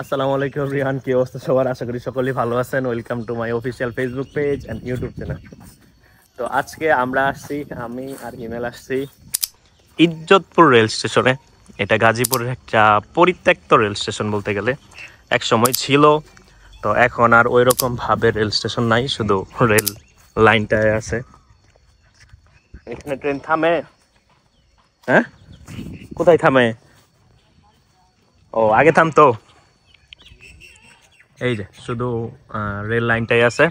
আসসালামু আলাইকুম রিহান, কি অবস্থা সবার? আশা করি সকলেই ভালো আছেন। Welcome to my official Facebook page and YouTube channel. তো আজকে আমরা আসছি, আমি আর হিমেল আসছি ইজ্জতপুর রেল স্টেশনে। এটা গাজীপুরের একটা পরিত্যক্ত রেল স্টেশন বলতে গেলে। এক সময় ছিল, তো এখন আর ওই রকম ভাবে রেল স্টেশন নাই, শুধু রেল লাইনটায় আছে। এখানে ট্রেন থামে। হ্যাঁ, কোথায় থামে? ও, আগে থামতো। এই যে শুধু রেল লাইনটাই আছে।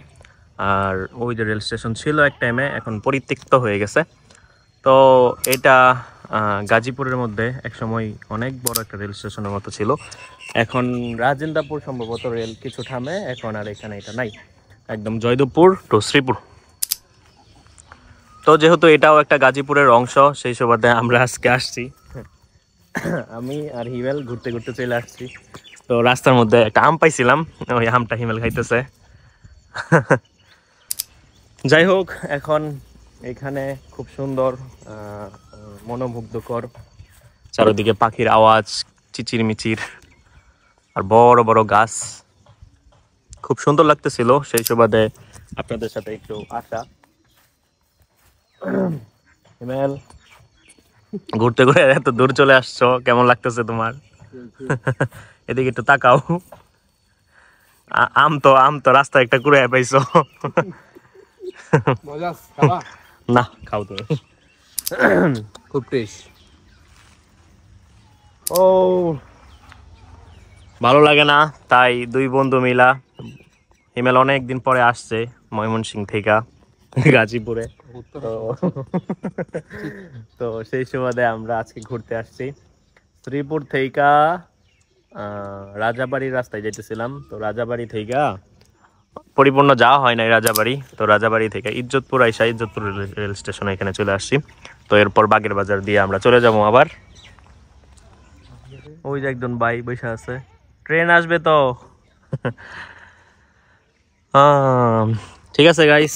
আর ওই যে রেল স্টেশন ছিল এক টাইমে, এখন পরিত্যক্ত হয়ে গেছে। তো এটা গাজীপুরের মধ্যে এক সময় অনেক বড় একটা রেল স্টেশনের মতো ছিল। এখন রাজেন্দ্রপুর সম্ভবত রেল কিছু থামে, এখন আর এখানে এটা নাই। একদম জয়দেবপুর টু শ্রীপুর। তো যেহেতু এটাও একটা গাজীপুরের অংশ, সেই সুবাদে আমরা আজকে আসছি। আমি আর হিমেল ঘুরতে ঘুরতে চলে আসছি। তো রাস্তার মধ্যে একটা আম পাইছিলাম, ওই আমটা হিমেল খাইতেছে। যাই হোক, এখন এখানে খুব সুন্দর, মনোমুগ্ধকর চারিদিকে পাখির আওয়াজ, চিচির মিচির, আর বড় বড় গাছ। খুব সুন্দর লাগতেছিল, সেই সুবাদে আপনাদের সাথে একটু আসা। হিমেল, ঘুরতে ঘুরে এত দূর চলে আসছো, কেমন লাগতেছে তোমার? এদিকে একটু তাকাও। আম তো রাস্তায় একটা কুড়ে পাইছো। না, খাও তুমি। খুব টেস্ট। ও, ভালো লাগে না? তাই দুই বন্ধু মিলা, হিমেল অনেক দিন পরে আসছে ময়মনসিংহ থেকে গাজীপুরে। তো তো সেই সুবাদে আমরা আজকে ঘুরতে আসছি। শ্রীপুর থেকে রাজাবাড়ির রাস্তায় যেতেছিলাম। তো রাজাবাড়ি থেকে পরিপূর্ণ যাওয়া হয় নাই রাজাবাড়ি। তো রাজাবাড়ি থেকে ইজ্জতপুর আইসা ইজ্জতপুর রেল স্টেশনে এখানে চলে আসছি। তো এরপর বাগের বাজার দিয়ে আমরা চলে যাবো আবার। ওই যে একজন ভাই বসে আছে, ট্রেন আসবে তো। ঠিক আছে গাইস,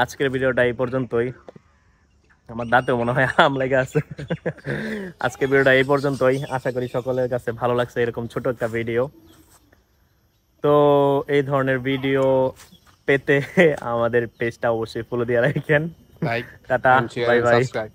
আজকের ভিডিওটা এই পর্যন্তই। আমার দাঁতেও মনে হয় আম লেগে আছে। আজকের ভিডিওটা এই পর্যন্তই। আশা করি সকলের কাছে ভালো লাগছে এরকম ছোট একটা ভিডিও। তো এই ধরনের ভিডিও পেতে আমাদের পেজটা অবশ্যই ফলো দিয়ে রাখেন। লাইক টাটা, and share bye and bye. subscribe.